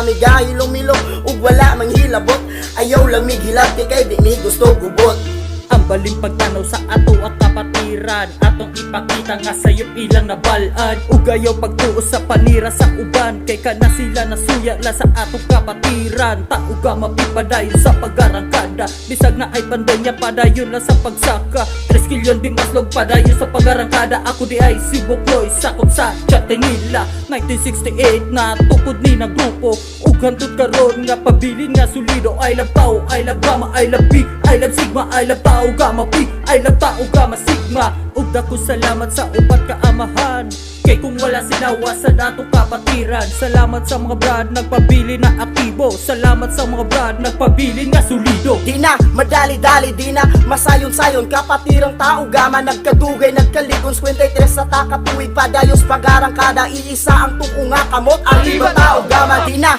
Amiga hilong-milong ug wala mang hilabot. Ayaw lang mighilag kay di mi gusto gubot. Ang baling pagtanaw sa ato at kapatiran, atong ipakita nga sayo ilang nabalaan. Ug ayaw pagtuo sa panira sa uban, kay kana sila nasuya la sa atong kapatiran. Tao ka mapipadayon sa pag-arangkada, bisag na ay pandemya padayon la sa pagsaka. 3 kilyon di maslog padayon sa pag-arangkada. Ako di ay si Bukloy, sakop sa chatting nila. 1968 na tukod ni na grupo, ug hantod karon nga pabilin nga solido. I love tao, I love Gamma, I love P, I love Sigma, I love tao Gamma P, I love tao Gamma Sigma. Ug dako salamat sa upat ka amahan, kay kung wala sinawa sa datong kapatiran. Salamat sa mga brad nagpabili na aktibo, salamat sa mga brad nagpabili nga solido. Di na madali-dali, di na masayon-sayon. Kapatirang tao Gamma nagkadugay, nagkalikon 53 sa takatuig padayos pag-arangkada. Iisa ang tuko nga kamot ang iba tao Gamma. Di na